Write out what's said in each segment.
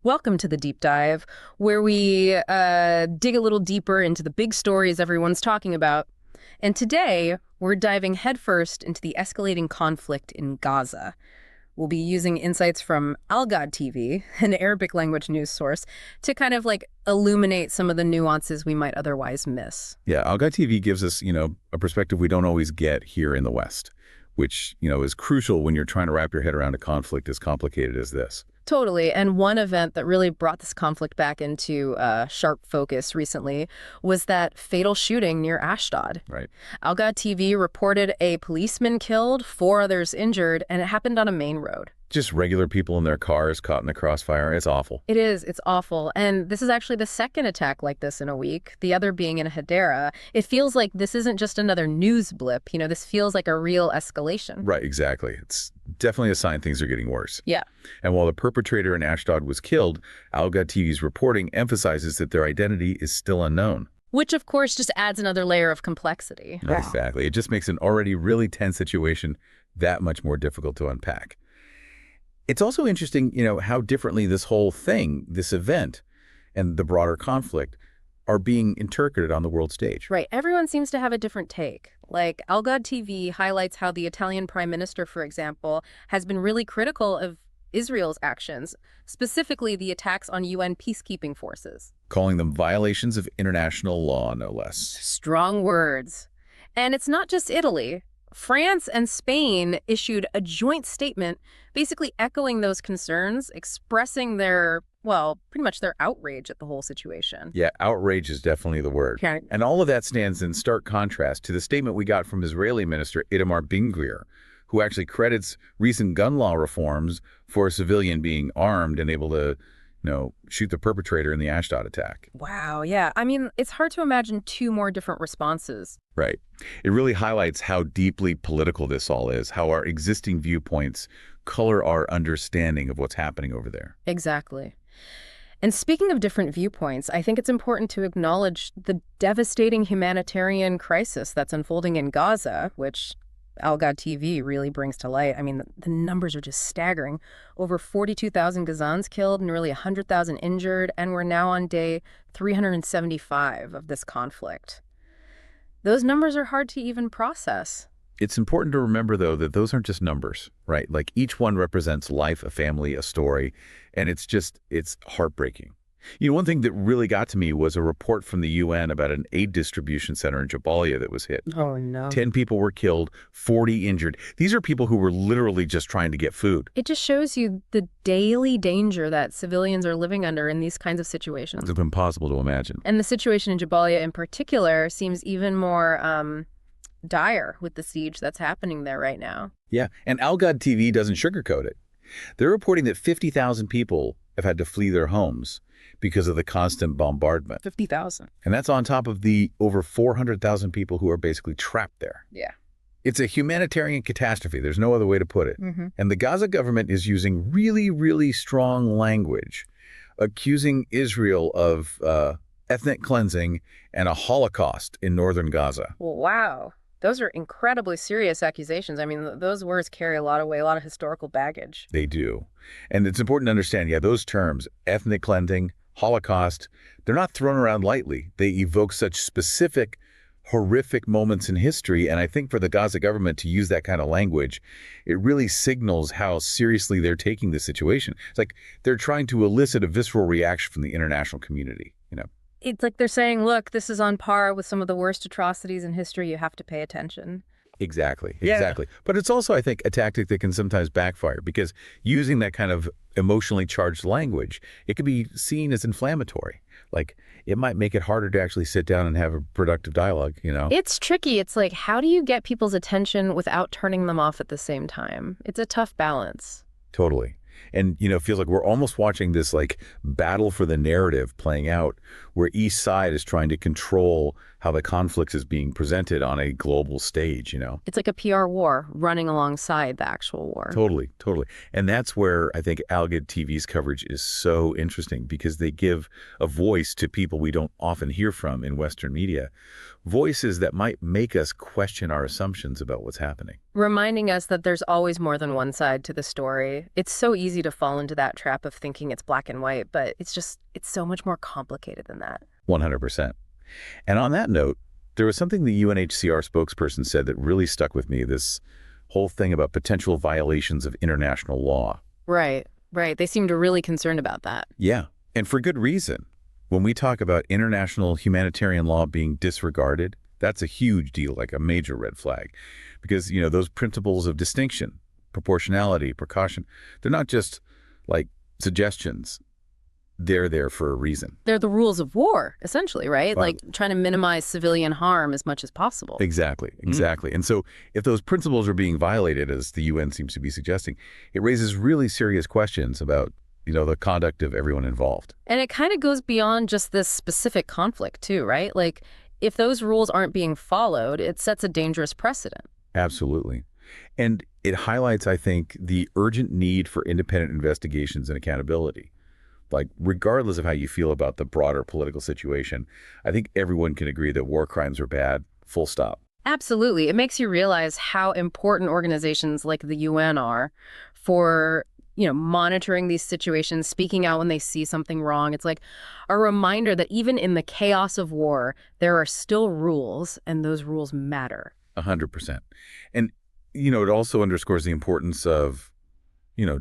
Welcome to the Deep Dive, where we dig a little deeper into the big stories everyone's talking about. And today, we're diving headfirst into the escalating conflict in Gaza. We'll be using insights from Ghad TV, an Arabic language news source, to kind of illuminate some of the nuances we might otherwise miss. Yeah, Ghad TV gives us, a perspective we don't always get here in the West, which, is crucial when you're trying to wrap your head around a conflict as complicated as this. Totally. And one event that really brought this conflict back into sharp focus recently was that fatal shooting near Ashdod. Right. Ghad TV reported a policeman killed, 4 others injured, and it happened on a main road. Just regular people in their cars caught in the crossfire. It's awful. It is. It's awful. And this is actually the second attack like this in a week, the other being in Hadera. It feels like this isn't just another news blip. This feels like a real escalation. Right, exactly. It's definitely a sign things are getting worse. Yeah. And while the perpetrator in Ashdod was killed, Ghad TV's reporting emphasizes that their identity is still unknown. Which, of course, just adds another layer of complexity. Exactly. It just makes an already really tense situation that much more difficult to unpack. It's also interesting, how differently this whole thing, this event, and the broader conflict are being interpreted on the world stage. Right. Everyone seems to have a different take. Ghad TV highlights how the Italian prime minister, for example, has been really critical of Israel's actions, specifically the attacks on UN peacekeeping forces. Calling them violations of international law, no less. Strong words. And it's not just Italy. France and Spain issued a joint statement basically echoing those concerns, expressing their, pretty much their outrage at the whole situation. Yeah, outrage is definitely the word. Yeah. And all of that stands in stark contrast to the statement we got from Israeli Minister Itamar Ben-Gvir, who actually credits recent gun law reforms for a civilian being armed and able to shoot the perpetrator in the Ashdod attack. Wow, yeah. It's hard to imagine 2 more different responses. Right. It really highlights how deeply political this all is, how our existing viewpoints color our understanding of what's happening over there. Exactly. And speaking of different viewpoints, I think it's important to acknowledge the devastating humanitarian crisis that's unfolding in Gaza, which Ghad TV really brings to light. The numbers are just staggering. Over 42,000 Gazans killed, nearly 100,000 injured, and we're now on day 375 of this conflict. Those numbers are hard to even process. It's important to remember, though, that those aren't just numbers, right? Each one represents life, a family, a story, and it's heartbreaking. One thing that really got to me was a report from the UN about an aid distribution center in Jabalia that was hit. Oh, no. 10 people were killed, 40 injured. These are people who were literally just trying to get food. It just shows you the daily danger that civilians are living under in these kinds of situations. It's impossible to imagine. And the situation in Jabalia in particular seems even more dire with the siege that's happening there right now. Yeah, and Ghad TV doesn't sugarcoat it. They're reporting that 50,000 people have had to flee their homes because of the constant bombardment. 50,000. And that's on top of the over 400,000 people who are basically trapped there. Yeah. It's a humanitarian catastrophe. There's no other way to put it. Mm-hmm. And the Gaza government is using really, really strong language, accusing Israel of ethnic cleansing and a Holocaust in northern Gaza. Well, wow. Those are incredibly serious accusations. Those words carry a lot of weight, a lot of historical baggage. They do. And it's important to understand, those terms, ethnic cleansing, Holocaust, they're not thrown around lightly. They evoke such specific, horrific moments in history. And I think for the Gaza government to use that kind of language, it really signals how seriously they're taking the situation. It's like they're trying to elicit a visceral reaction from the international community, It's like they're saying, look, this is on par with some of the worst atrocities in history. You have to pay attention. Exactly. But it's also, I think, a tactic that can sometimes backfire because using that kind of emotionally charged language, it can be seen as inflammatory. It might make it harder to actually sit down and have a productive dialogue, It's tricky. It's like, how do you get people's attention without turning them off at the same time? It's a tough balance. Totally. And, it feels like we're almost watching this battle for the narrative playing out where each side is trying to control how the conflict is being presented on a global stage, It's like a PR war running alongside the actual war. Totally, totally. And that's where I think Ghad TV's coverage is so interesting, because they give a voice to people we don't often hear from in Western media, voices that might make us question our assumptions about what's happening. Reminding us that there's always more than one side to the story. It's so easy to fall into that trap of thinking it's black and white, but it's so much more complicated than that. 100%. And on that note, there was something the UNHCR spokesperson said that really stuck with me, this whole thing about potential violations of international law. Right. They seemed really concerned about that. Yeah, and for good reason. When we talk about international humanitarian law being disregarded, that's a huge deal, like a major red flag. Because, those principles of distinction, proportionality, precaution, they're not just like suggestions. They're there for a reason. They're the rules of war, essentially, right? Well, like trying to minimize civilian harm as much as possible. Exactly. And so if those principles are being violated, as the UN seems to be suggesting, it raises really serious questions about the conduct of everyone involved. And it kind of goes beyond just this specific conflict too, right? Like, if those rules aren't being followed, it sets a dangerous precedent. Absolutely. And it highlights, I think, the urgent need for independent investigations and accountability. Like, regardless of how you feel about the broader political situation, I think everyone can agree that war crimes are bad, full stop. Absolutely. It makes you realize how important organizations like the UN are for monitoring these situations, speaking out when they see something wrong. It's like a reminder that even in the chaos of war, there are still rules, and those rules matter. 100%. And, it also underscores the importance of,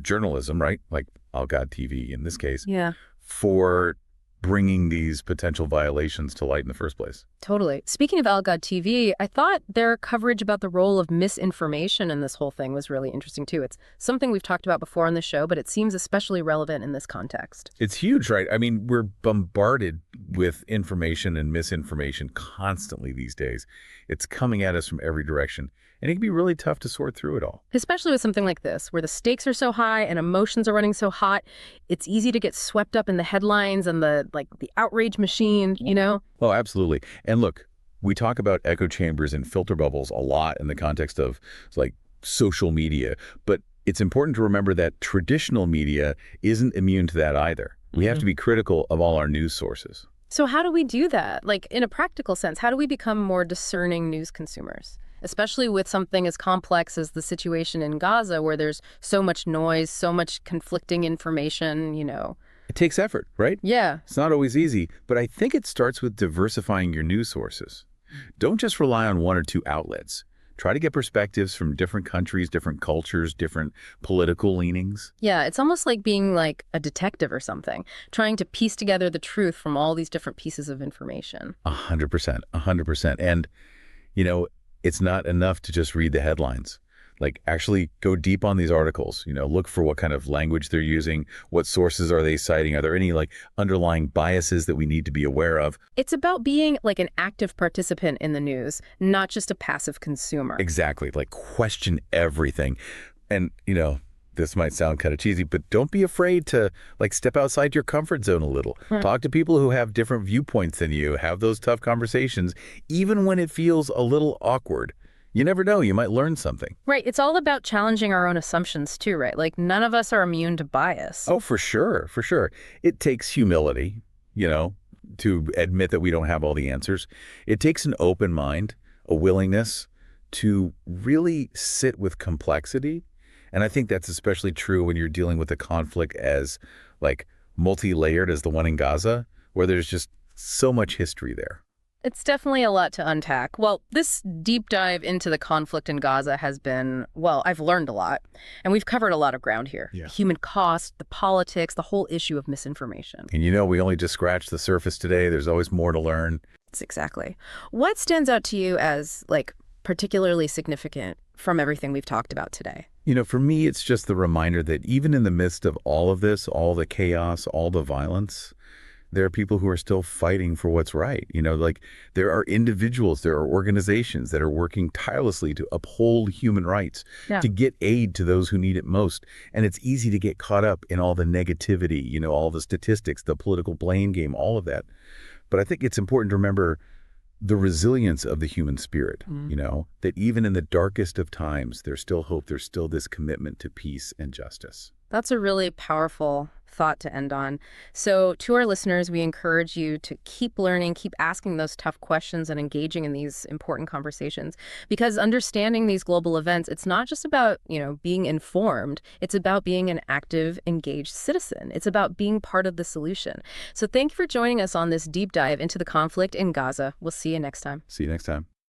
journalism, right? Like Ghad TV in this case. Yeah. For bringing these potential violations to light in the first place. Totally. Speaking of Ghad TV, I thought their coverage about the role of misinformation in this whole thing was really interesting too. It's something we've talked about before on the show, but it seems especially relevant in this context. It's huge, right? I mean, we're bombarded with information and misinformation constantly these days. It's coming at us from every direction. And it can be really tough to sort through it all. Especially with something like this, where the stakes are so high and emotions are running so hot, it's easy to get swept up in the headlines and the outrage machine, Oh, absolutely. And look, we talk about echo chambers and filter bubbles a lot in the context of social media, but it's important to remember that traditional media isn't immune to that either. We have to be critical of all our news sources. So how do we do that? Like, in a practical sense, how do we become more discerning news consumers? Especially with something as complex as the situation in Gaza, where there's so much noise, so much conflicting information, It takes effort, right? Yeah. It's not always easy, but I think it starts with diversifying your news sources. Don't just rely on one or two outlets. Try to get perspectives from different countries, different cultures, different political leanings. Yeah, it's almost like being like a detective or something, trying to piece together the truth from all these different pieces of information. 100%, 100%. And, it's not enough to just read the headlines. Like, actually go deep on these articles, look for what kind of language they're using, what sources are they citing, are there any underlying biases that we need to be aware of? It's about being like an active participant in the news, not just a passive consumer. Exactly, question everything. And, this might sound kind of cheesy, but don't be afraid to step outside your comfort zone a little. Talk to people who have different viewpoints than you, have those tough conversations, even when it feels a little awkward. You never know, you might learn something. Right. It's all about challenging our own assumptions too, right? Like, none of us are immune to bias. Oh, for sure, for sure. It takes humility, to admit that we don't have all the answers. It takes an open mind, a willingness to really sit with complexity. And I think that's especially true when you're dealing with a conflict as multi-layered as the one in Gaza, where there's just so much history there. It's definitely a lot to unpack. Well, this deep dive into the conflict in Gaza has been, I've learned a lot. And we've covered a lot of ground here. Yeah. Human cost, the politics, the whole issue of misinformation. And we only just scratched the surface today. There's always more to learn. Exactly. What stands out to you as, particularly significant from everything we've talked about today? For me, it's just the reminder that even in the midst of all of this, all the chaos, all the violence, there are people who are still fighting for what's right. There are individuals, there are organizations that are working tirelessly to uphold human rights, to get aid to those who need it most. And it's easy to get caught up in all the negativity, all the statistics, the political blame game, all of that. But I think it's important to remember the resilience of the human spirit, that even in the darkest of times, there's still hope. There's still this commitment to peace and justice. That's a really powerful thought to end on. So to our listeners, we encourage you to keep learning, keep asking those tough questions and engaging in these important conversations. Because understanding these global events, it's not just about, being informed. It's about being an active, engaged citizen. It's about being part of the solution. So thank you for joining us on this deep dive into the conflict in Gaza. We'll see you next time. See you next time.